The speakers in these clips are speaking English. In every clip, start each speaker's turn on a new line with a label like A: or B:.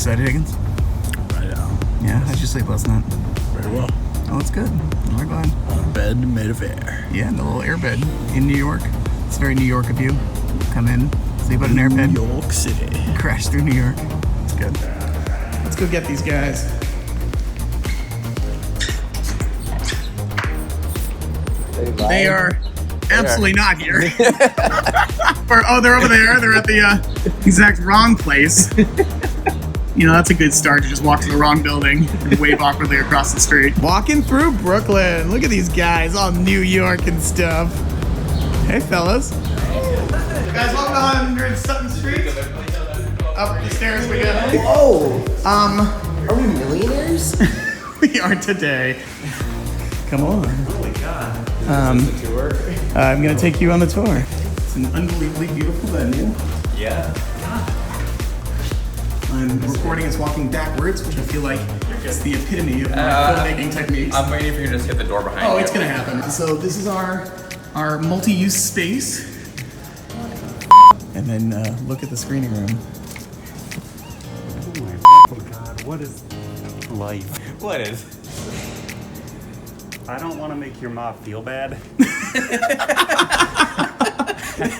A: excited, Higgins?
B: Right now.
A: Yeah, how'd you sleep last night?
B: Very well.
A: Oh, that's good. I'm very glad.
B: On a bed made of air.
A: Yeah, in the little air bed in New York. It's very New York of you. Come in, sleep on an air bed.
B: New York City.
A: Crash through New York. It's good. Let's go get these guys. They are absolutely not here. Oh, they're over there. They're at the exact wrong place. You know, that's a good start to just walk to the wrong building and wave awkwardly across the street. Walking through Brooklyn. Look at these guys, all New York and stuff. Hey, fellas. Guys, welcome to 100 Sutton Street. Up the stairs we go.
C: Whoa! Are we millionaires?
A: We are today. Come on.
C: Oh my god.
A: The tour. I'm gonna take you on the tour. It's an unbelievably beautiful venue.
C: Yeah.
A: I'm recording as walking backwards, which I feel like is the epitome of my filmmaking techniques.
D: I'm waiting for you to just hit the door behind you.
A: Oh, it's gonna happen. So this is our multi-use space. And then look at the screening room.
E: Oh my god, what is life?
D: What is?
E: I don't want to make your mom feel bad.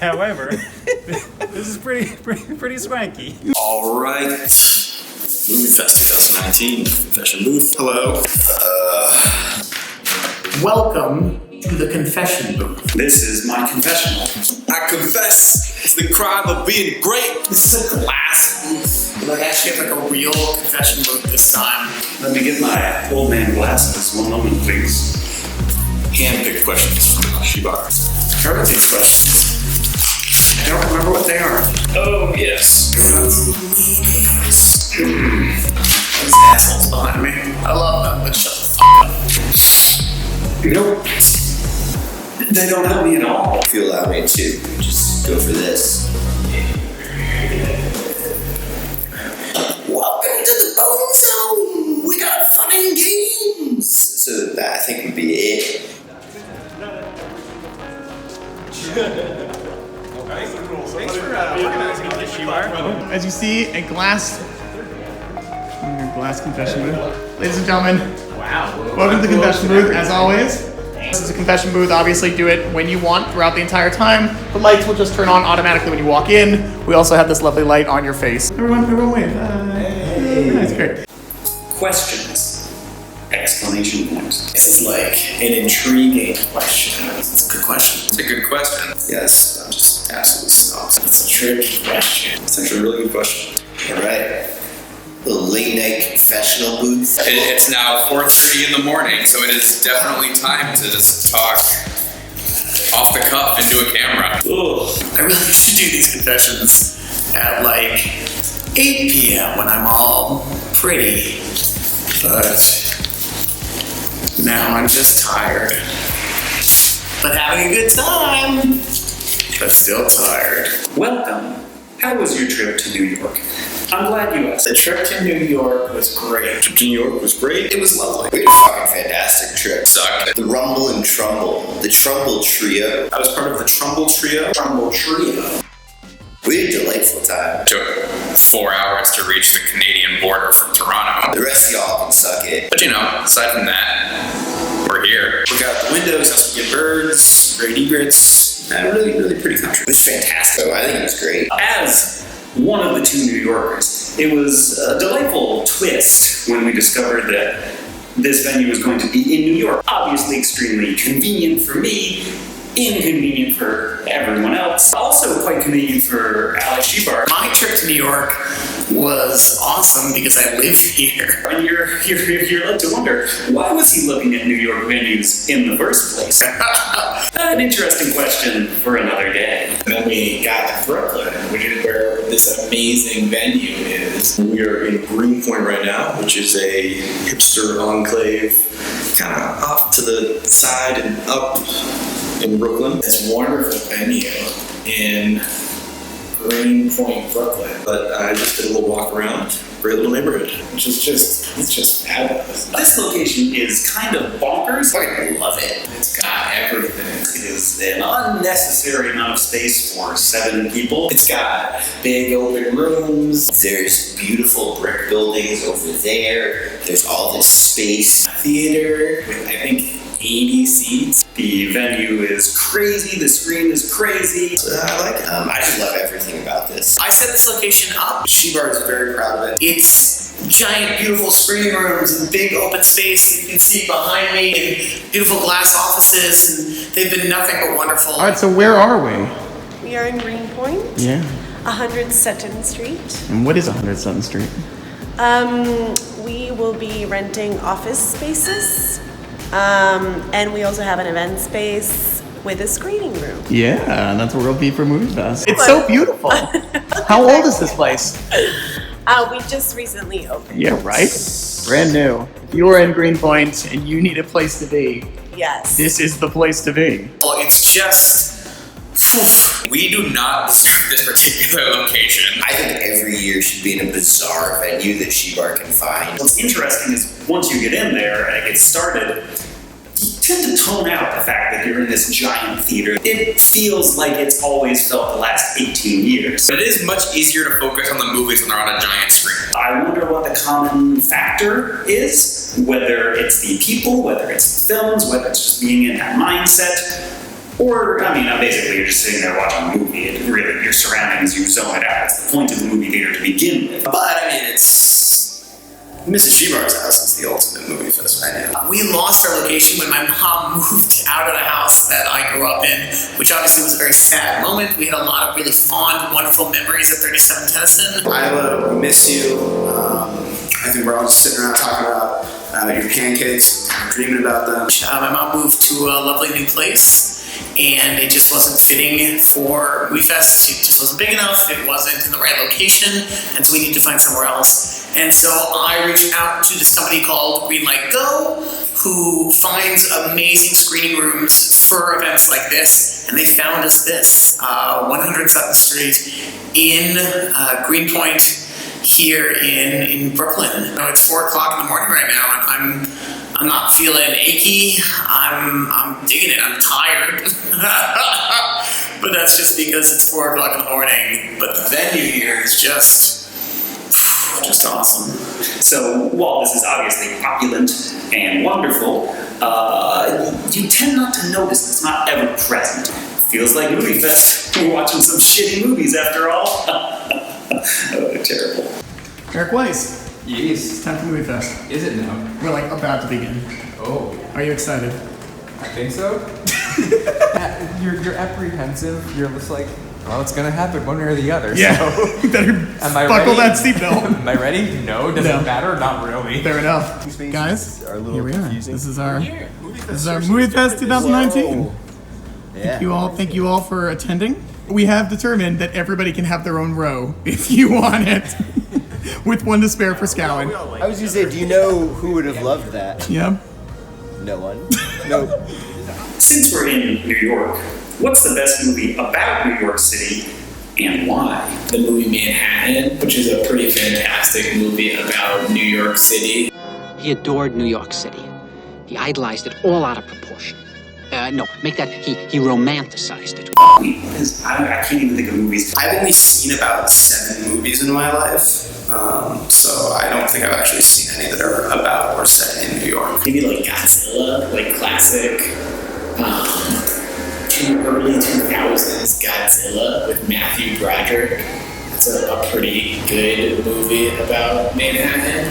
E: However, this is pretty swanky.
F: All right. MovieFest 2019. Confession booth. Hello.
A: Welcome to the confession booth.
F: This is my confessional. I confess the crime of being great. This is a glass booth.
A: Like actually have like a real confession booth this time.
F: Let me get my old man glasses. One moment, please. Hand-picked questions from Shebar.
A: I heard of these questions. I don't remember what they are.
F: Oh, yes.
A: These assholes behind me. I love them, but shut the f up.
F: Nope. They don't help me at all.
C: If you allow me to just go for this. Welcome to the Bone Zone! We got fun and games! So that I think would be it.
D: Thanks for organizing all this, Shebar.
A: As you see, a glass confession booth. Ladies and gentlemen,
D: Wow.
A: welcome to the confession booth, as always. This is a confession booth. Obviously, do it when you want throughout the entire time. The lights will just turn on automatically when you walk in. We also have this lovely light on your face. Everyone wave. That's great.
F: Questions. Exclamation points. This is like an intriguing question. It's a good question.
D: It's a good question.
F: Yes, I'm just absolutely stumped. It's a tricky question. It's actually a really good question.
C: Alright. Little late night confessional booth.
D: It's now 4:30 in the morning, so it is definitely time to just talk off the cuff into a camera.
F: Ugh.
A: I really should do these confessions at like 8 p.m. when I'm all pretty. But now I'm just tired. But having a good time. But still tired.
F: Welcome. How was your trip to New York? I'm glad you asked.
A: The trip to New York was great.
F: Trip to New York was great.
C: It was lovely. We had a fucking fantastic trip.
D: Sucked.
C: The Rumble and Trumble. The Trumble Trio.
F: I was part of the Trumble Trio.
C: We had a delightful time.
D: Took 4 hours to reach the Canadian border from Toronto.
C: The rest of y'all can suck it.
D: But you know, aside from that, we're here.
F: Look out the windows, have some good birds, great egrets. Really, really pretty country.
C: It was fantastic. I think it was great.
F: As one of the two New Yorkers, it was a delightful twist when we discovered that this venue was going to be in New York. Obviously extremely convenient for me, inconvenient for everyone else. Also quite convenient for Alex Shebar.
A: My trip to New York was awesome because I live here.
F: And you're led to wonder, why was he looking at New York venues in the first place? An interesting question for another day.
G: And then we got to Brooklyn, which is where this amazing venue is. We are in Greenpoint right now, which is a hipster enclave, kind of off to the side and up in Brooklyn. This wonderful venue in Greenpoint, Brooklyn. But I just did a little walk around, great little neighborhood.
H: Which is it's just fabulous.
F: This location is kind of bonkers.
C: I love it.
H: It's got everything.
F: It is an unnecessary amount of space for 7 people.
H: It's got big open rooms.
C: There's beautiful brick buildings over there. There's all this space.
H: Theater with, I think, 80 seats.
F: The venue is crazy. The screen is crazy.
C: I like it. I just love everything about this.
I: I set this location up. Shebar is very proud of it. It's giant, beautiful screening rooms and big open space you can see behind me, and beautiful glass offices, and they've been nothing but wonderful.
A: All right, so where are we?
J: We are in Greenpoint.
A: Yeah.
J: 100 Sutton Street.
A: And what is 100 Sutton Street?
J: We will be renting office spaces. And we also have an event space with a screening room.
A: Yeah, that's where we'll be for MovieFest. It's so beautiful. How old is this place?
J: We just recently opened.
A: Yeah, right? Brand new. If you are in Greenpoint and you need a place to be,
J: Yes.
A: this is the place to be.
D: Well, it's just. We do not deserve this particular location.
C: I think every year should be in a bizarre venue that Shebar can find.
F: What's interesting is once you get in there and it gets started, you tend to tone out the fact that you're in this giant theater. It feels like it's always felt the last 18 years.
D: But it is much easier to focus on the movies when they're on a giant screen.
F: I wonder what the common factor is, whether it's the people, whether it's the films, whether it's just being in that mindset. Or, I mean, basically you're just sitting there watching a movie. It really, your surroundings, you zone it out. It's the point of the movie theater to begin with.
I: But I mean, it's Mrs. Shebar's house is the ultimate MovieFest venue. We lost our location when my mom moved out of the house that I grew up in, which obviously was a very sad moment. We had a lot of really fond, wonderful memories at 37 Tennyson.
H: Isla, we miss you. I think we're all just sitting around talking about your pancakes, dreaming about them.
I: My mom moved to a lovely new place, and it just wasn't fitting for MovieFest. It just wasn't big enough. It wasn't in the right location, and so we needed to find somewhere else. And so I reached out to somebody called Greenlight Go, who finds amazing screening rooms for events like this, and they found us this 100 Sutton Street in Greenpoint here in Brooklyn. It's 4 o'clock in the morning right now, and I'm not feeling achy. I'm digging it. I'm tired. But that's just because it's 4 o'clock in the morning. But the venue here is just awesome.
F: So while this is obviously opulent and wonderful, you tend not to notice it's not ever present. Feels like MovieFest. We're watching some shitty movies after all. Oh, terrible.
A: Eric Weiss,
K: Yes.
A: it's time for MovieFest.
K: Is it now?
A: We're like about to begin.
K: Oh,
A: Are you excited?
K: I think so. You're apprehensive. You're just like, well, it's gonna happen one way or the other.
A: Yeah.
K: So.
A: Better
K: Am I
A: buckle
K: ready?
A: that seatbelt.
K: Am I ready? No. Does
A: No.
K: it matter? Not really.
A: Fair enough. Guys,
B: Are a little
A: here we are.
B: confusing.
A: This is our MovieFest 2019. Thank you all for attending. We have determined that everybody can have their own row if you want it, with one to spare for Scowen.
L: I was gonna say, do you know who would have loved that?
A: Yeah.
L: No one. No.
F: Since we're in New York, what's the best movie about New York City and why?
H: The movie Manhattan, which is a pretty fantastic movie about New York City.
M: He adored New York City. He idolized it all out of proportion. No, make that, he romanticized it.
F: Because I can't even think of movies.
I: I've only seen about 7 movies in my life, so I don't think I've actually seen any that are about or set in New York.
H: Maybe like Godzilla, like classic, in the early 2000s Godzilla with Matthew Broderick. It's a pretty good movie about Manhattan.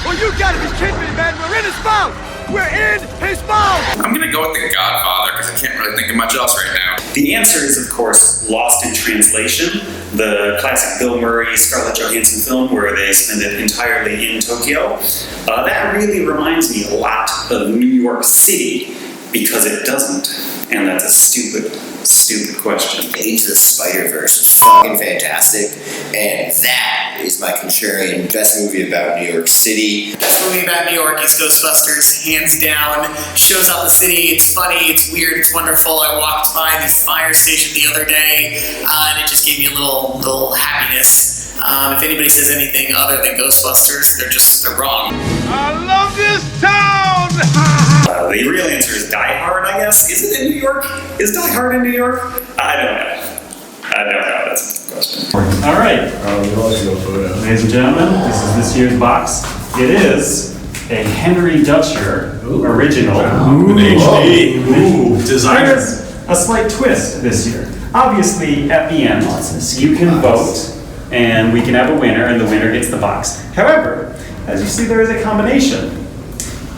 N: Well, you gotta be kidding me, man. We're in his mouth. We're in his mouth.
D: I'm gonna go with The Godfather because I can't really think of much else right now.
F: The answer is, of course, Lost in Translation, the classic Bill Murray, Scarlett Johansson film where they spend it entirely in Tokyo. That really reminds me a lot of New York City. Because it doesn't. And that's a stupid question.
C: Into the Spider-Verse was fucking fantastic, and that is my contrarian best movie about New York City.
I: Best movie about New York is Ghostbusters, hands down. Shows out the city, it's funny, it's weird, it's wonderful. I walked by the fire station the other day, and it just gave me a little happiness. If anybody says anything other than Ghostbusters, they're wrong.
N: I love this town!
F: The real answer is Die Hard, I guess. Is it in New York? Is Die Hard in New York? I don't know. That's a question.
E: All right. Ladies and gentlemen, this is this year's box. It is a Henry Dutcher original.
B: HD. Designer.
E: There's a slight twist this year. Obviously, at the end, you can vote, and we can have a winner, and the winner gets the box. However, as you see, there is a combination.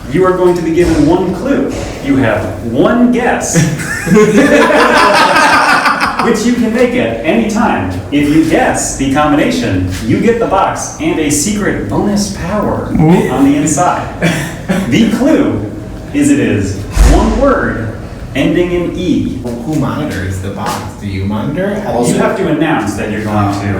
E: You are going to be given one clue. You have one guess, which you can make at any time. If you guess the combination, you get the box and a secret bonus power on the inside. The clue is it is one word ending in E.
H: Who monitors the box? Do you monitor?
E: You have to announce that you're going to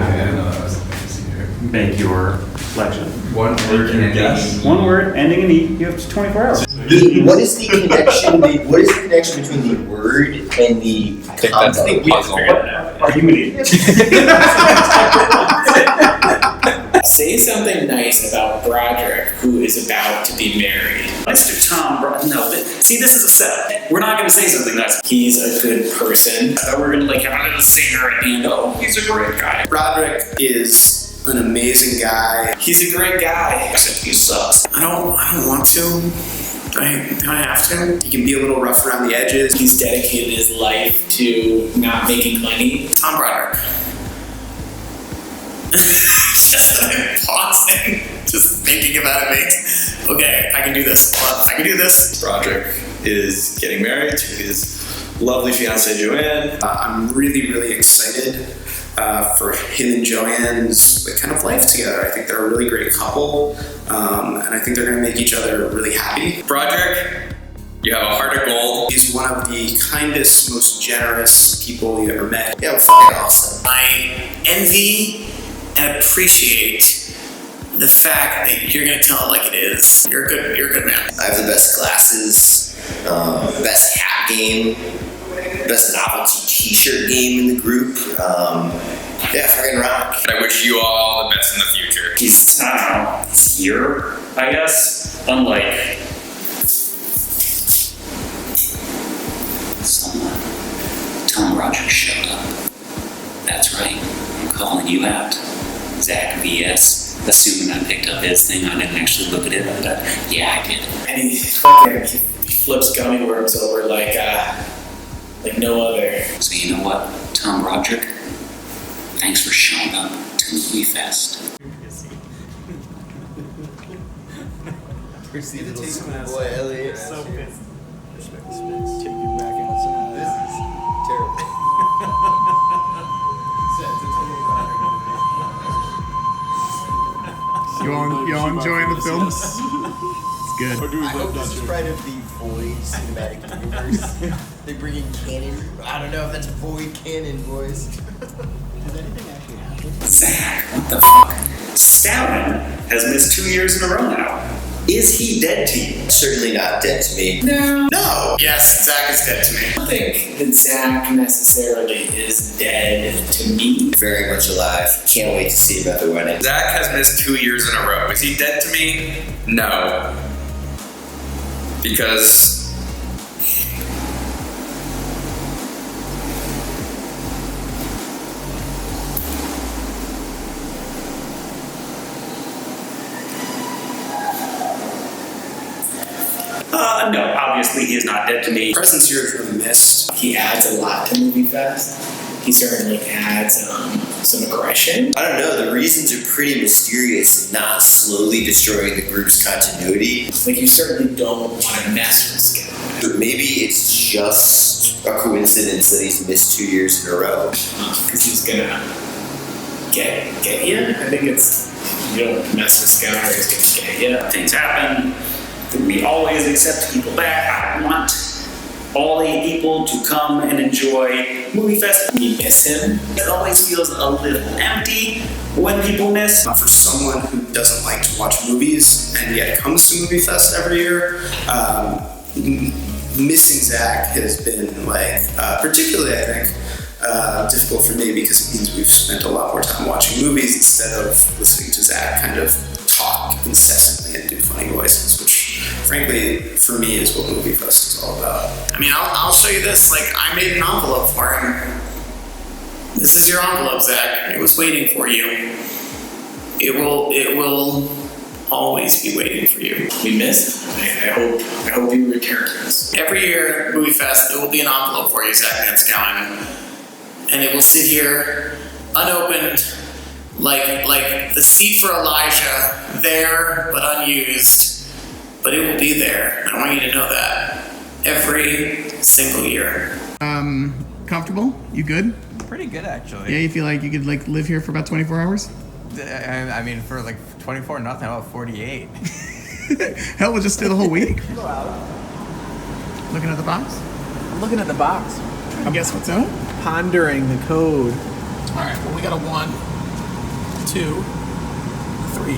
E: make your selection.
K: One word and guess.
E: One word ending in E. You have 24 hours.
C: What is the connection? What is the connection between the word and the content?
E: Are you an idiot?
H: Say something nice about Broderick, who is about to be married.
F: Mr. Tom Broderick. No, see, this is a setup. We're not going to say something nice.
H: He's a good person.
F: I thought we were going to have a little singer at the end. Oh, he's a great guy.
L: Broderick is an amazing guy.
H: He's a great guy.
F: Except he sucks.
I: I don't want to. Do I have to?
L: He can be a little rough around the edges.
H: He's dedicated his life to not making money.
I: Tom Broderick. Just pausing, just thinking about it makes. Okay, I can do this. I can do this.
G: Broderick is getting married to his lovely fiancée Joanne.
L: I'm really, really excited for him and Joanne's kind of life together. I think they're a really great couple, and I think they're going to make each other really happy.
D: Broderick, you have a heart of gold.
L: He's one of the kindest, most generous people you ever met. Yeah, fucking awesome.
I: I envy and appreciate the fact that you're going to tell it like it is. You're a good man.
C: I have the best glasses, best hat game, best novelty t-shirt game in the group. Yeah, fucking rock.
D: I wish you all the best in the future.
F: He's, I don't know, he's here, I guess. Unlike
O: someone. Tom Broderick showed up. That's right. I'm calling you out. Zach VS. Assuming I picked up his thing, I didn't actually look at it, but yeah, I did.
H: And he flips gummy worms over like no other.
O: So you know what, Tom Broderick? Thanks for showing up to MovieFest.
L: Proceed to take my boy Elliot.
E: So pissed.
L: Take you back outside. This is terrible.
A: Y'all enjoying the film? It's good.
L: I hope this is part of the Void cinematic universe. They're bringing canon. I don't know if that's Void canon, boys. Has anything actually happened?
F: Zach, what the fuck? Stalin has missed 2 years in a row now. Is he dead to you?
C: Certainly not dead to me.
H: No.
F: No.
I: Yes, Zach is dead to me.
H: I don't think that Zach necessarily is dead to me.
C: Very much alive. Can't wait to see him at the wedding.
D: Zach has missed 2 years in a row. Is he dead to me? No. Because
F: no, obviously he is not dead to me.
L: Presence here is really missed.
H: He adds a lot to MovieFest. He certainly adds some aggression.
C: I don't know, the reasons are pretty mysterious and not slowly destroying the group's continuity.
H: Like, you certainly don't want to mess with Skip.
C: But maybe it's just a coincidence that he's missed 2 years in a row.
H: Because he's gonna get you. I think it's, you don't mess with Skip, he's gonna get you.
F: Things happen. We always accept people back. I want all 8 people to come and enjoy MovieFest.
H: We miss him.
F: It always feels a little empty when people miss.
L: For someone who doesn't like to watch movies and yet comes to MovieFest every year, missing Zach has been like, particularly I think, difficult for me because it means we've spent a lot more time watching movies instead of listening to Zach kind of talk incessantly and do funny voices, which frankly for me is what MovieFest is all about.
I: I mean, I'll show you this. Like, I made an envelope for him. This is your envelope, Zach. It was waiting for you. It will always be waiting for you.
H: We miss him. I hope he returns.
I: Every year at MovieFest, there will be an envelope for you, Zach Manscowan. And it will sit here unopened, like the seat for Elijah, there but unused. But it will be there. I want you to know that. Every single year.
A: Comfortable? You good?
K: Pretty good, actually.
A: Yeah, you feel like you could like live here for about 24 hours?
K: I mean, for like 24 nothing, about 48.
A: Hell, we'll just stay the whole week. Looking at the box?
P: I'm looking at the box.
A: Guess what's in it?
P: Pondering the code.
A: All right, well, we got a 1, 2, 3.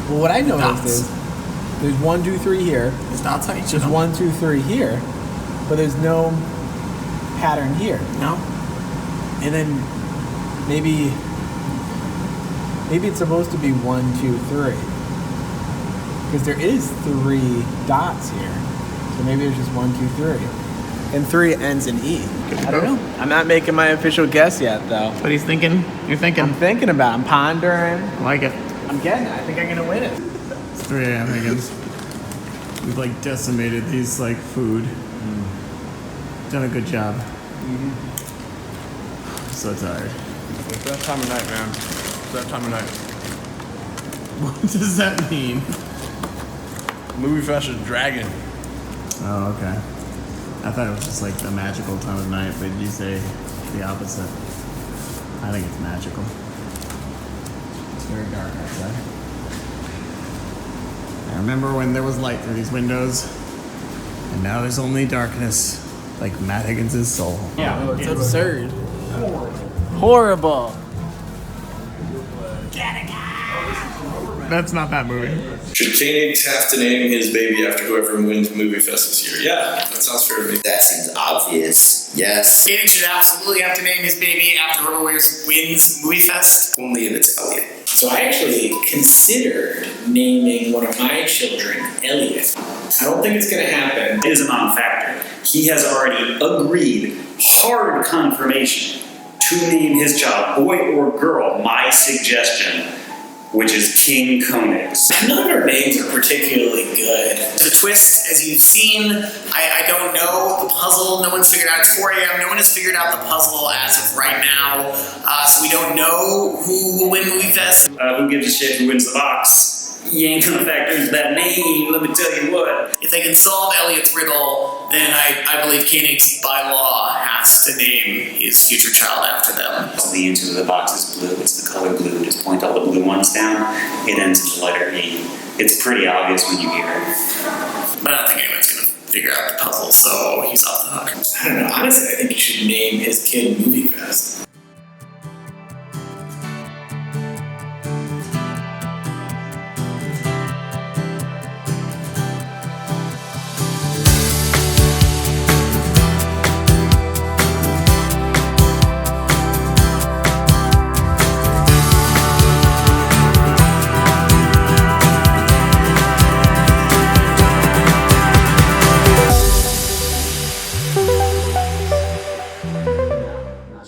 P: Well, what I noticed
A: Dots.
P: is there's 1, 2, 3 here.
A: There's dots on each
P: There's
A: of them.
P: 1, 2, 3 here, but there's no pattern here.
A: No.
P: And then maybe it's supposed to be 1, 2, 3 because there is 3 dots here. So maybe it's just 1, 2, 3. And 3 ends in E. I don't know. I'm not making my official guess yet, though.
A: But he's thinking. You're thinking.
P: I'm thinking about it. I'm pondering.
A: I like it.
P: I'm getting it. I think I'm going to win it.
A: It's 3 a.m. Higgins. We've like decimated these like food. Done a good job. So tired.
K: It's that time of night, man. It's that time of night.
A: What does that mean?
K: MovieFest is dragging.
A: Oh, okay. I thought it was just like the magical time of night, but you say the opposite. I think it's magical. It's very dark outside. I remember when there was light through these windows, and now there's only darkness, like Matt Higgins' soul.
P: Yeah, it's absurd. Horrible.
A: That's not that movie.
G: Should Koenig have to name his baby after whoever wins MovieFest this year? Yeah, that sounds fair to me.
C: That seems obvious. Yes.
I: Koenig should absolutely have to name his baby after whoever wins MovieFest.
C: Only if it's Elliot.
H: So I actually considered naming one of my children Elliot. I don't think it's going to happen.
F: It is a non-factor. He has already agreed, hard confirmation, to name his child, boy or girl, my suggestion, which is King Koenig's.
H: None of our names are particularly good.
I: The twist, as you've seen, I don't know the puzzle. No one's figured out. It's 4 a.m. No one has figured out the puzzle as of right now. So we don't know who will win MovieFest.
F: Who gives a shit who wins the box? You ain't gonna factor into that name, let me tell you what.
I: If they can solve Elliot's riddle, then I believe Koenig, by law, has to name his future child after them.
O: So the answer to the box is blue. It's the color blue. Just point all the blue ones down. It ends in the letter E. It's pretty obvious when you hear it.
I: But I don't think anyone's gonna figure out the puzzle, so he's off the hook.
H: I don't know. Honestly, I think you should name his kid MovieFest.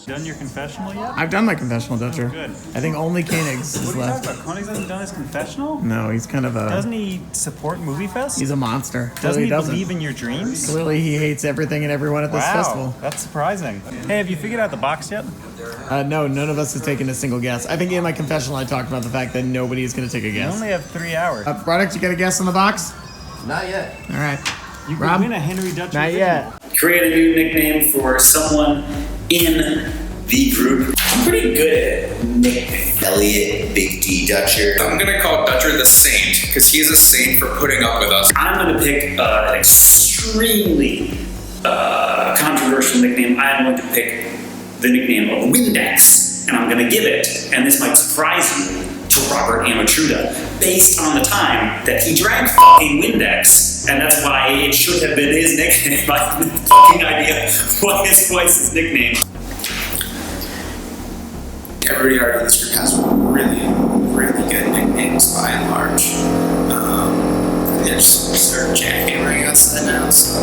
E: Done your confessional yet?
A: I've done my confessional, Dutcher.
E: Good.
A: I think only Koenig's is
E: What are you
A: left.
E: talking about? Koenig hasn't done his confessional?
A: No, he's kind of a.
E: Doesn't he support MovieFest?
A: He's a monster.
E: Doesn't
A: Clearly
E: he
A: doesn't.
E: believe in your dreams?
A: Clearly, he hates everything and everyone at this
E: Wow,
A: festival.
E: that's surprising. Hey, have you figured out the box yet?
A: No, none of us has taken a single guess. I think in my confessional, I talked about the fact that nobody is going to take a
E: You
A: guess.
E: only have 3 hours.
A: Product, you got a guess on the box?
K: Not yet.
A: All right.
E: You could
A: Rob?
E: win a Henry Dutcher.
P: Not yet.
F: Create a new nickname for someone in the group.
H: I'm pretty good at nicknames.
C: Elliot, Big D Dutcher.
D: I'm gonna call Dutcher the Saint, because he's a saint for putting up with us.
F: I'm gonna pick an extremely extremely controversial nickname, I'm going to pick the nickname of Windex, and I'm going to give it, and this might surprise you, to Robert Amatruda, based on the time that he drank fucking Windex, and that's why it should have been his nickname. I have no fucking idea why it's twice his nickname.
L: Everybody already in this group has really, really good nicknames by and large. They're just start jackhammering outside now, so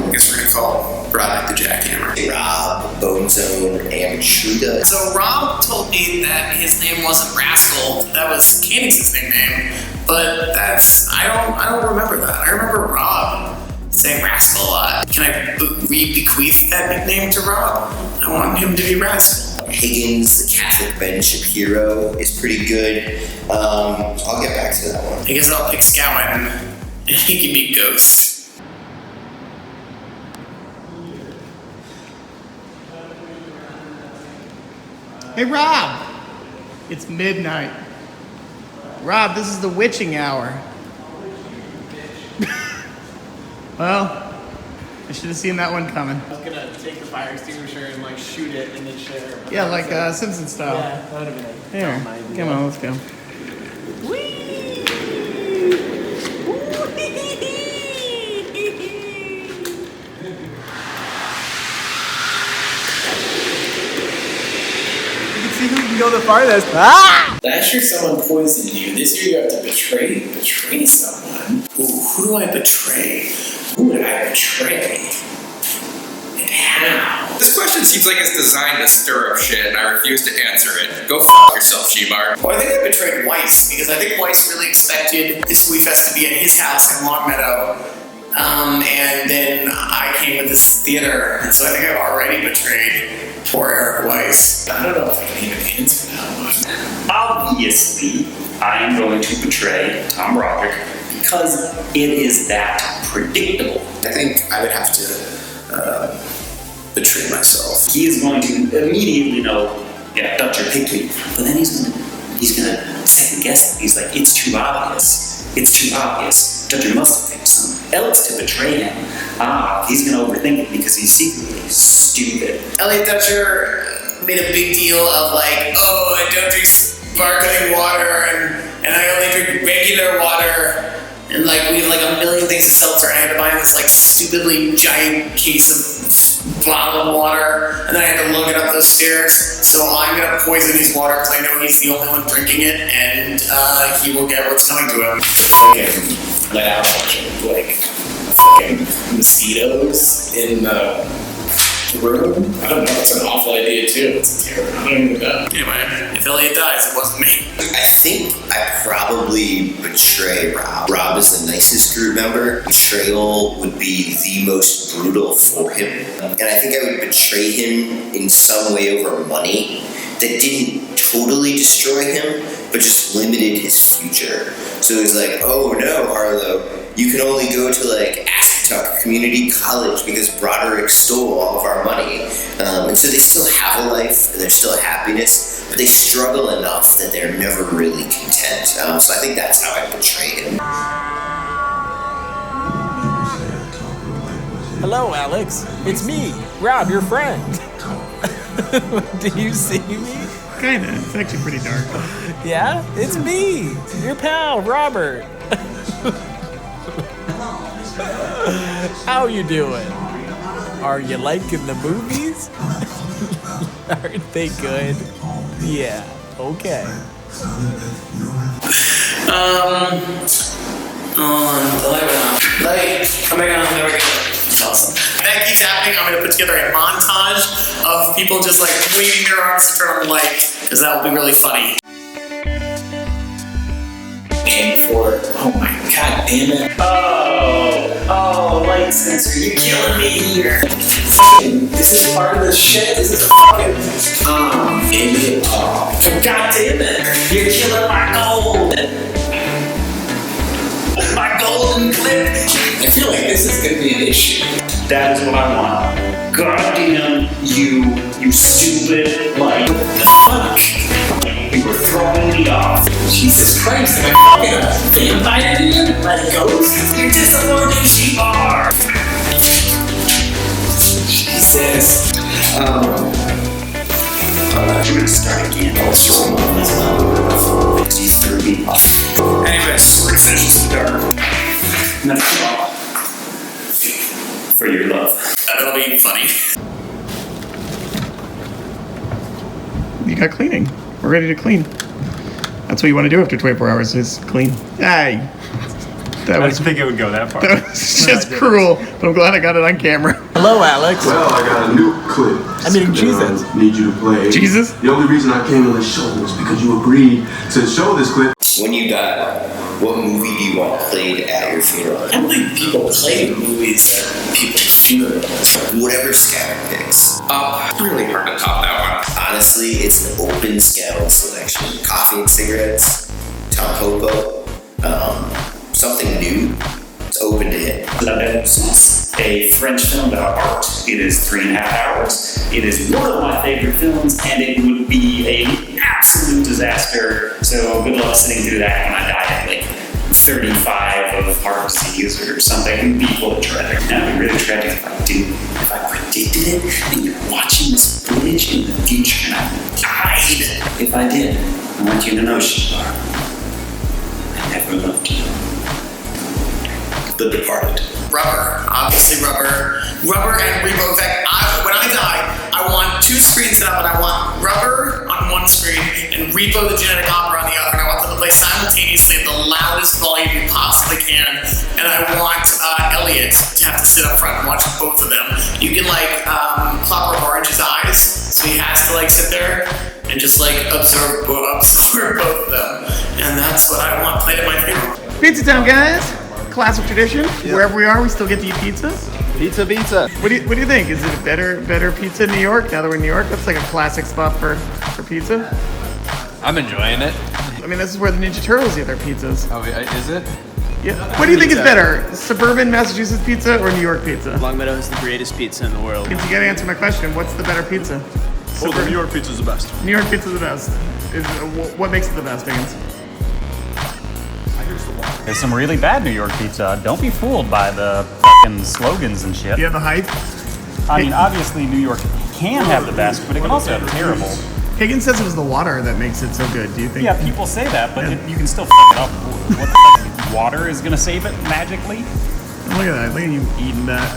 L: I guess we're gonna call Rob the Jackhammer.
C: Rob, Bone Zone, Amatruda.
I: So Rob told me that his name wasn't Rascal. That was Koenig's nickname. But I don't remember that. I remember Rob saying Rascal a lot. Can I bequeath that nickname to Rob? I want him to be Rascal.
C: Higgins, the Catholic Ben Shapiro is pretty good. I'll get back to that one.
I: I guess I'll pick Scowen, and he can be Ghost.
A: Hey, Rob! It's midnight. Rob, this is the witching hour. Well, I should have seen that one coming.
P: I was gonna take the fire extinguisher and like shoot it in the chair.
A: Yeah, like Simpson style.
P: Yeah, that would have been a
A: Here,
P: dumb idea.
A: come on, let's go.
P: See who can go the farthest. Ah!
H: Last year someone poisoned you. This year you have to betray someone.
I: Ooh, who do I betray?
H: Who would I betray? And how?
D: This question seems like it's designed to stir up shit, and I refuse to answer it. Go fuck yourself, Shebar.
I: Well, I think I betrayed Weiss, because I think Weiss really expected this MovieFest to be at his house in Longmeadow. And then I came with this theater, and so I think I've already betrayed poor Eric Weiss.
H: I don't know if I can even answer that one.
F: Obviously, I am going to betray Tom Broderick because it is that predictable.
L: I think I would have to betray myself.
F: He is going to immediately know, yeah, Dutcher picked me, but then he's gonna second guess it. He's like, it's too obvious. It's too obvious. Dutcher must have picked someone else to betray him. He's gonna overthink it because he's secretly stupid.
I: Elliot Dutcher made a big deal of like, oh, I don't drink sparkling water, and I only drink regular water, and like we have like a million things of seltzer, and I had to buy this like stupidly giant case of bottled water, and then I had to lug it up those stairs. So I'm gonna poison his water because I know he's the only one drinking it, and he will get what's coming to him.
H: Fucking let out a bunch of like fucking mosquitoes in the room. I don't know. It's an awful idea too. It's terrible. I don't even know.
I: Anyway, if Elliot dies, it wasn't me.
C: I think I probably betray Rob. Rob is the nicest group member. Betrayal would be the most brutal for him. And I think I would betray him in some way over money that didn't totally destroy him, but just limited his future. So it was like, oh no, Harlow, you can only go to like Ascatuck Community College because Broderick stole all of our money. And so they still have a life and there's still happiness, but they struggle enough that they're never really content. So I think that's how I portray him.
P: Hello, Alex. It's me, Rob, your friend. Do you see me?
A: Kinda. It's actually pretty dark.
P: Yeah? It's me, your pal, Robert. How you doing? Are you liking the movies? Aren't they good? Yeah, okay.
I: The light went off. Light, come back on, there we go. That's awesome. That keeps happening. I'm gonna put together a montage of people just like waving their arms to turn on the light, because that will be really funny.
H: And for, oh my god damn it.
I: Oh, light sensor, you're killing me here.
H: This is part of the shit. This is a fucking idiot. Oh, god damn it.
I: You're killing my gold. My golden clip.
H: I feel like this is gonna be an issue.
F: That is what I want. Goddamn you stupid light.
I: What the fuck?
F: You were throwing me off.
H: Jesus Christ, am I fucking vampire here? Like ghosts? You're disappointing, Shebar! Jesus.
F: We're gonna start again. I'll throw him off as well. He threw me off. Anyways, we're gonna finish this dark. Another call. For your love.
I: That'll be funny.
A: You got cleaning. We're ready to clean. That's what you want to do after 24 hours is clean. Hey.
E: I didn't think it would go that far.
A: That was just cruel, but I'm glad I got it on camera.
P: Hello, Alex.
Q: Well, I got a new clip.
P: I'm eating Jesus.
Q: Need you to play.
A: Jesus?
Q: The only reason I came on this show was because you agreed to show this clip.
C: When you die, what movie do you want played at your funeral?
H: I don't think people play movies at people's funerals.
C: Whatever Scout picks.
D: Really hard to top that one.
C: Honestly, it's an open Scout selection. Coffee and cigarettes, Tom Popo, something new. It's open to him.
F: La Belle-Sauce, a French film about art. It is 3.5 hours. It is one of my favorite films, and it would be an absolute disaster. So good luck sitting through that when I die at like 35 of heart disease or something. It would be full of tragic. That would be really tragic if I predicted it, and you're watching this footage in the future, and I died. If I did, I want you to know, Shebar, I never loved you.
C: The Departed.
I: Rubber, obviously rubber and Repo. In fact, when I die, I want 2 screens set up, and I want Rubber on one screen and Repo the Genetic Opera on the other, and I want them to play simultaneously at the loudest volume you possibly can, and I want Elliot to have to sit up front and watch both of them. You can Clockwork Orange's eyes, so he has to sit there and just absorb both of them, and that's what I want played at my funeral.
A: Pizza time, guys. Classic tradition. Yep. Wherever we are, we still get to eat pizza.
K: Pizza.
A: What do you think? Is it a better pizza in New York? Now that we're in New York, that's like a classic spot for pizza.
K: I'm enjoying it.
A: I mean, this is where the Ninja Turtles eat their pizzas.
K: Oh, is it?
A: Yeah. What do you think is better, suburban Massachusetts pizza or New York pizza?
R: Longmeadow is the greatest pizza in the world.
A: You gotta answer my question. What's the better pizza?
B: Oh, the New York pizza is the best.
A: New York pizza is the best. What makes it the best, Higgins?
E: There's some really bad New York pizza. Don't be fooled by the fucking slogans and shit.
A: Yeah, the hype.
E: I mean, obviously New York can have the best, but it can also have terrible.
A: Higgins says it was the water that makes it so good. Do you think?
E: Yeah, people say that, but you can still fuck it up. What the fuck? Water is gonna save it magically?
A: Look at that. Look at you eating that.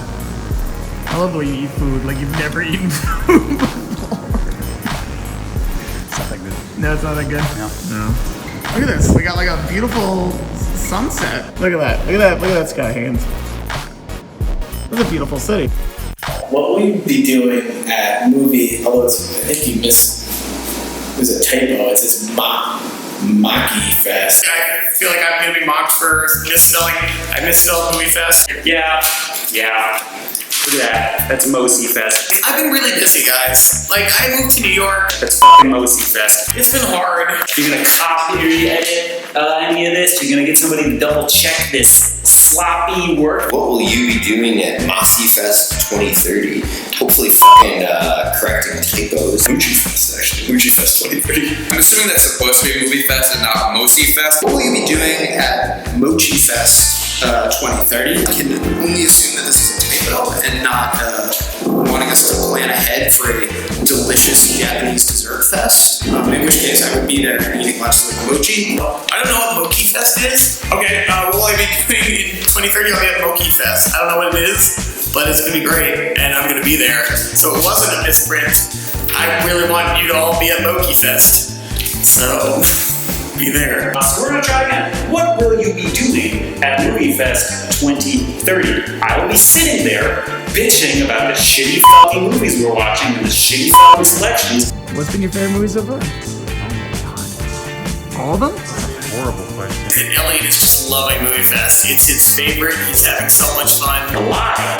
A: I love the way you eat food like you've never eaten food before.
E: It's not that good.
A: No, it's not that good?
E: No.
A: Look at this. We got a beautiful sunset. Look at that. Look at that sky, Higgins. This is a beautiful city.
H: What will you be doing at movie? Although I think you missed. There's a typo. It says MovieFest.
I: I feel like I'm gonna be mocked for misspelling. I misspelled MovieFest.
F: Yeah. Look at that. That's MovieFest.
I: I've been really busy, guys. I moved to New York.
F: That's fucking MovieFest.
I: It's been hard.
F: You're gonna copy or edit any of this. You're gonna get somebody to double check this sloppy work.
C: What will you be doing at MovieFest 2030? Hopefully fucking correcting typos.
G: MovieFest, actually. MovieFest 2030.
D: I'm assuming that's supposed to be MovieFest and not MovieFest.
L: What will you be doing at MovieFest 2030? I can only assume that this is a typo and not wanting us to plan ahead for a delicious Japanese dessert fest. In which case I would be there eating lots of mochi.
I: I don't know what MovieFest is. Okay, what will I be doing in 2030? I'll be at MovieFest. I don't know what it is, but it's gonna be great, and I'm gonna be there. So it wasn't a misprint. I really want you to all be at MovieFest. So be there.
F: So we're gonna try again. What will you be doing at MovieFest 2030? I will be sitting there bitching about the shitty fucking movies we're watching and the shitty fucking selections.
A: What's been your favorite movie so far? All of them?
E: Horrible question.
I: And Elliot is just loving MovieFest. It's his favorite. He's having so much fun.
F: The lie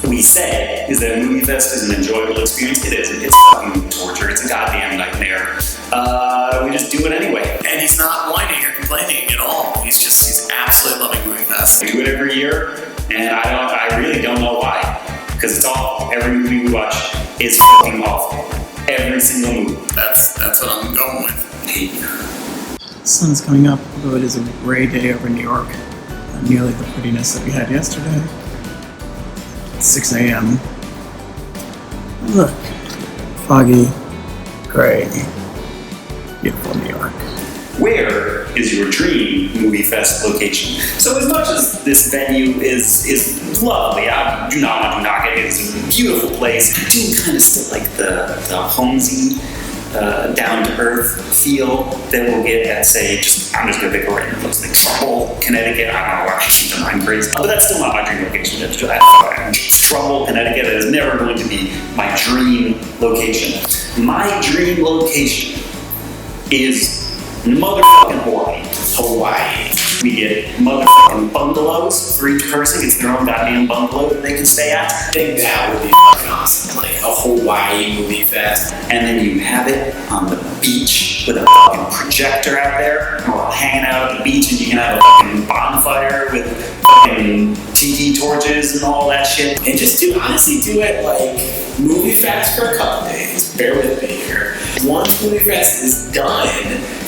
F: we say is that MovieFest is an enjoyable experience. It isn't. It's fucking torture. It's a goddamn nightmare. We just do it anyway.
I: And he's not whining or complaining at all. He's absolutely loving MovieFest.
F: We do it every year, and I really don't know why. Because it's awful. Every movie we watch is fucking awful. Every single movie.
I: That's what I'm going with.
A: The sun's coming up, although it is a gray day over New York. Not nearly the prettiness that we had yesterday. It's 6 a.m. Look, foggy, gray, beautiful New York.
F: Where is your dream MovieFest location? So as much as this venue is lovely, I do not want to knock it. It's a beautiful place. I do kind of still like the homesy, down-to-earth feel that we'll get at, say, I'm just going to pick a random place like Trumbull, Connecticut. I don't know why I keep the mind crazy. But that's still not my dream location. Trumbull, Connecticut is never going to be my dream location. My dream location is motherfucking Hawaii. We get motherfucking bungalows for each person. Gets their own goddamn bungalow that they can stay at.
H: I think that would be fucking awesome. Like a Hawaii MovieFest.
F: And then you have it on the beach with a fucking projector out there. And we're all hanging out at the beach and you can have a fucking bonfire with fucking tiki torches and all that shit.
H: And just honestly do it like MovieFest for a couple days. Bear with me here. Once MovieFest is done,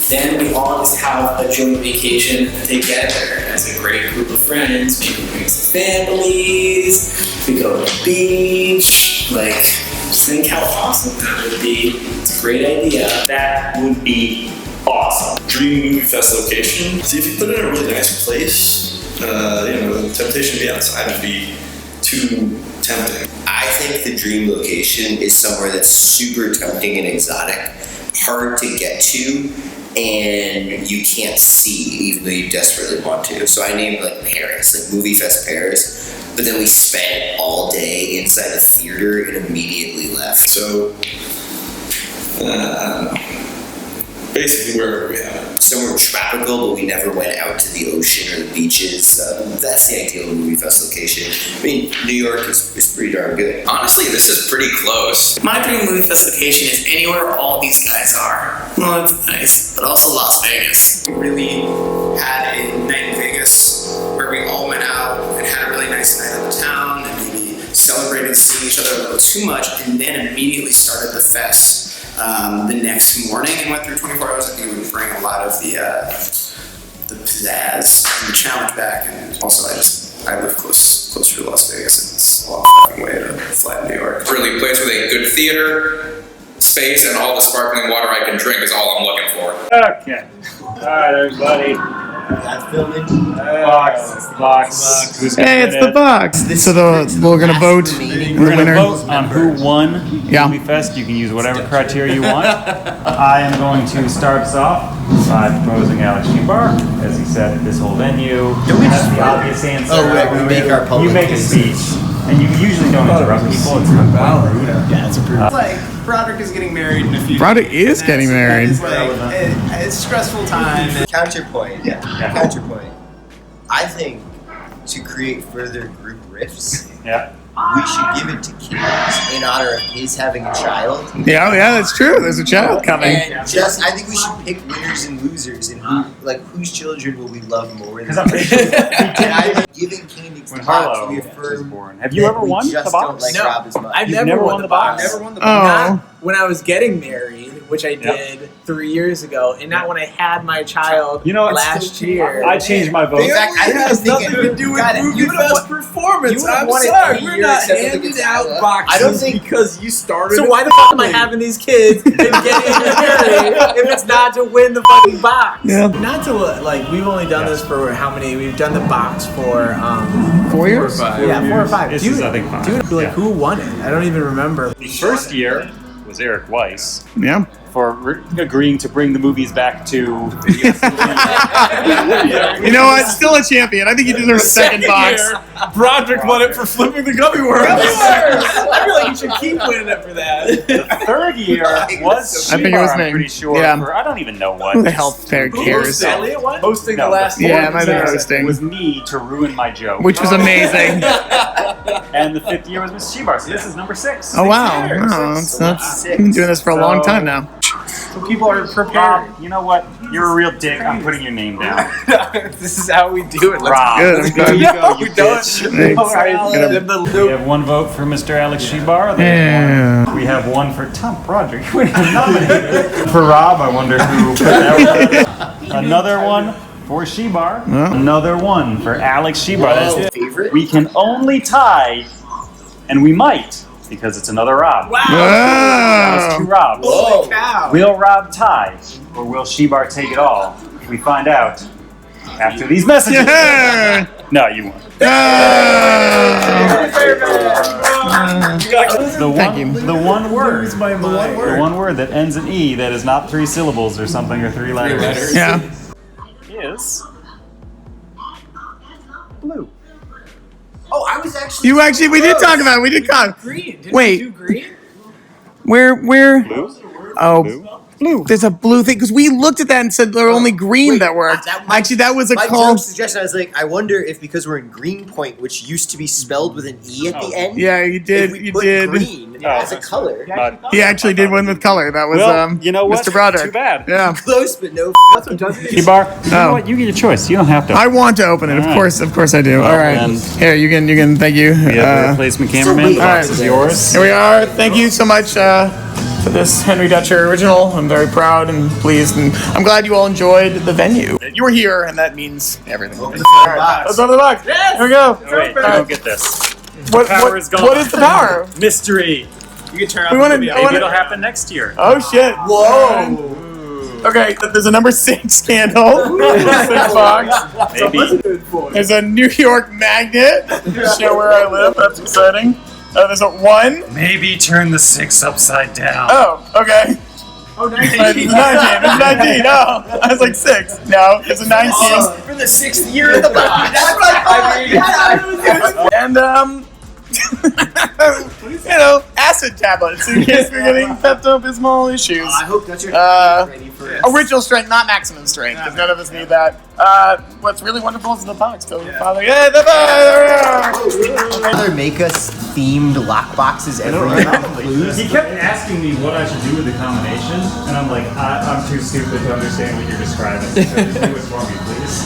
H: then we all just have a joint vacation together as a great group of friends. Maybe we bring some families. We go to the beach. Like, just think how awesome that would be. It's a great idea.
F: That would be awesome.
B: Dream MovieFest location. See, if you put it in a really nice place, the temptation to be outside would be too tempting.
C: I think the dream location is somewhere that's super tempting and exotic, hard to get to, and you can't see, even though you desperately want to. So I named like Paris, like MovieFest Paris, but then we spent all day inside the theater and immediately left.
B: So, I don't know. Basically, wherever we have it.
C: Somewhere tropical, but we never went out to the ocean or the beaches. That's the ideal MovieFest location. I mean, New York is pretty darn good.
D: Honestly, this is pretty close.
I: My dream MovieFest location is anywhere all these guys are. Well, that's nice, but also Las Vegas.
L: We really had a night in Vegas where we all went out and had a really nice night in the town and maybe celebrated seeing each other a little too much, and then immediately started the fest the next morning and went through 24 hours. I think it would bring a lot of the pizzazz and the challenge back, and also I live closer to Las Vegas, and it's a long fucking way to fly to New York.
D: Really, a place with a good theater space and all the sparkling water I can drink is all I'm looking for.
E: Okay. Alright, everybody.
C: That's filming.
E: Box. Who's
A: Hey, it's the box. So we're gonna vote.
E: We're gonna vote on who won MovieFest. You can use whatever criteria you want. I am going to start us off by proposing Alex Shebar. As he said, this whole venue has the obvious answer.
C: Oh, right, we make our public
E: You make a speech, and you usually don't interrupt people. It's not quite rude.
K: Yeah, it's a pretty.
P: It's like Broderick is getting married in a few
A: Broderick is getting married.
P: It's like, it's a stressful time.
C: Counterpoint. Counterpoint. I think to create further group riffs, we should give it to kids in honor of his having a child.
A: Yeah, that's true. There's a child coming.
C: And I think we should pick winners and losers, and whose children will we love more than?
E: I'm pretty sure
C: And I think giving candy to the box, we affirm.
E: born. Have you ever won the box?
C: Like Rob as much.
P: I've
E: You've
P: never won the box.
E: box?
P: Never won the box.
A: Oh.
P: Not when I was getting married, which I did 3 years ago, and not when I had my child last year.
E: I changed my vote.
C: In fact, I
K: has nothing to do with MovieFest performance. I'm sorry, we're not handing out boxes
C: I don't think
K: because you started.
P: So why the fuck am I having these kids and getting married if it's not to win the fucking box?
A: Yeah.
P: Not to we've only done this for how many? We've done the box for
A: 4 years?
K: 4 or 5.
P: Yeah, 4 or 5.
E: This is, I think, 5.
P: Dude, who won it? I don't even remember.
E: The first year was Eric Weiss.
A: Yeah.
E: For agreeing to bring the movies back to.
A: You know what? Still a champion. I think he deserves a second box.
K: Broderick won it for flipping the gummy worms.
P: I feel like you should keep winning it for that.
E: The third year was
A: I think it was
E: Shebar,
A: me.
E: I'm pretty sure.
A: Yeah.
E: For, I don't even know what.
A: Who the hell cares?
P: Elliot won?
K: Hosting
E: No,
K: the last
A: Yeah,
K: one.
A: it might have been hosting.
E: It was me to ruin my joke.
A: Which was amazing.
E: And the fifth year was Miss Shebar. So this is number 6.
A: Oh, wow. That's we've been doing this for a long time now.
P: So people are prepared.
E: Rob, you know what? You're a real dick. I'm putting your name down.
P: This is how we do it.
E: Rob.
A: Good, I'm
E: There
A: good.
E: you go, you bitch.
A: Thanks.
E: All right. We have one vote for Mr. Alex Shebar.
A: Yeah.
E: We have one for Tom Broderick. We have nominated. For Rob, I wonder who put that one. Another one for Shebar.
A: Yeah.
E: Another one for Alex Shebar.
C: Whoa. Favorite?
E: We can only tie, and we might, because it's another Rob.
A: Wow.
E: That was 2 Robs.
H: Holy cow.
E: Will Rob tie, or will Shebar take it all? We find out after these messages.
A: Yeah.
E: No, you won't. The one word. The one word that ends in E that is not 3 syllables or something, or 3 letters.
A: Yeah.
E: Is blue.
H: Oh, I was actually.
A: You actually, we did talk about it. We did talk.
H: Green. Didn't
A: Wait.
H: we do green?
A: Where?
E: Blue?
A: Oh, blue. There's a blue thing because we looked at that and said there were only green that worked. Actually, that was a
C: My
A: call.
C: joke suggestion, I was like, I wonder if because we're in Greenpoint, which used to be spelled with an E at the end.
A: Yeah, you did.
C: If we
A: You
C: put
A: did.
C: green as a color.
A: He actually did one with color. That was
E: you know what?
A: Mr. Broderick.
E: Too bad.
A: Yeah.
C: Close, but no fucking
E: Shebar, you know what? You get your choice. You don't have to.
A: I want to open it. Of course I do. All right.
E: then.
A: Here, you can. Thank you.
E: We have the replacement cameraman. The box is yours.
A: Here we are. Thank you so much for this Henry Dutcher original. I'm very proud and pleased, and I'm glad you all enjoyed the venue. You were here, and that means everything. Let's open the box.
H: Yes!
A: Here we go.
E: Oh, wait, don't get this.
A: What
E: power is gone.
A: What is the power?
E: Mystery.
H: You can turn
A: We
H: off
A: wanna-
H: the video.
A: I wanna-
E: Maybe it'll happen next year.
A: Oh shit! Whoa! Okay, there's a number 6 candle. 6 box.
E: Maybe.
A: There's a New York magnet to show where I live. That's exciting. There's a 1.
E: Maybe turn the 6 upside down.
A: Oh, okay.
H: Oh, 19.
A: It's 19. It's 19. No, I was like 6. No, it's a 19.
H: For the 6th year of the box. That's what I thought.
A: And acid tablets in case we're getting Pepto-Bismol issues.
H: I hope that's your ready for it.
A: Original strength, not maximum strength, because none of us need that. What's really wonderful is the box. Go to the father. Yeah, the
C: Either make us themed lock boxes every year.
E: He kept asking me what I should do with the combination, and I'm like, I'm too stupid to understand what you're describing. So just do it for me, please.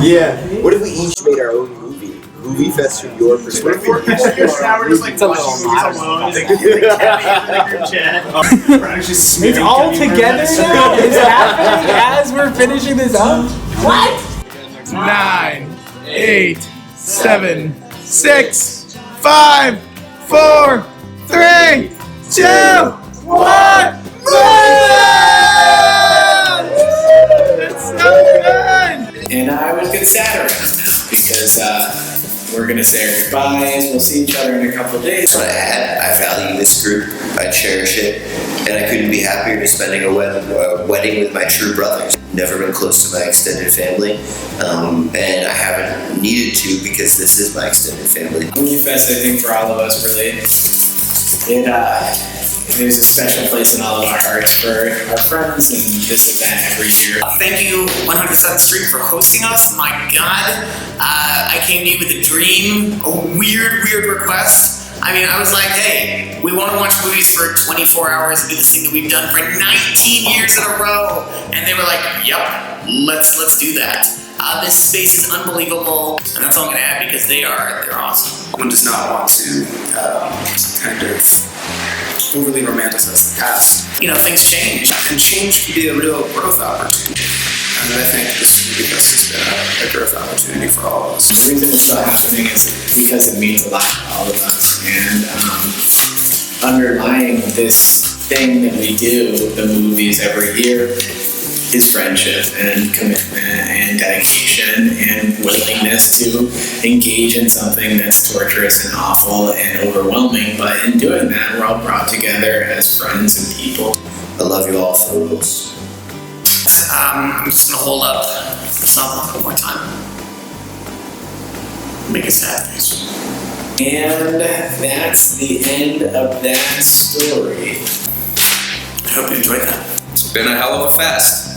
C: Yeah. What if we each made our own movie? MovieFest from your perspective.
A: Now we're just like watching movies alone.
P: It's all together now? It's happening as we're finishing this up? What?
A: 9, 8, 7, 6, 5, 4, 3, 2, 1. It's so good.
H: And I would get sad around now because we're going to say our goodbyes. We'll see each other in a couple of days.
C: I value this group. I cherish it. And I couldn't be happier to spending a wedding with my true brothers. Never been close to my extended family. And I haven't needed to because this is my extended family.
H: MovieFest, I think, for all of us, really, there's a special place in all of our hearts for our friends and this event every year.
I: Thank you, 107th Street, for hosting us. My God, I came to you with a dream, a weird request. I mean, I was like, hey, we want to watch movies for 24 hours and do this thing that we've done for 19 years in a row. And they were like, yep, let's do that. This space is unbelievable, and that's all I'm going to add because they're awesome.
L: One does not want to kind of overly romanticize the past.
I: You know, things change.
L: And change can be a real growth opportunity. And I think this has been a growth opportunity for all of us.
H: The reason it's still happening is because it means a lot to all of us. And underlying this thing that we do, the movies every year, is friendship and commitment and dedication and willingness to engage in something that's torturous and awful and overwhelming. But in doing that, we're all brought together as friends and people.
C: I love you all, folks.
I: I'm just going to hold up the song one more time. Make it sad.
H: And that's the end of that story.
I: I hope you enjoyed that.
D: It's been a hell of a fest.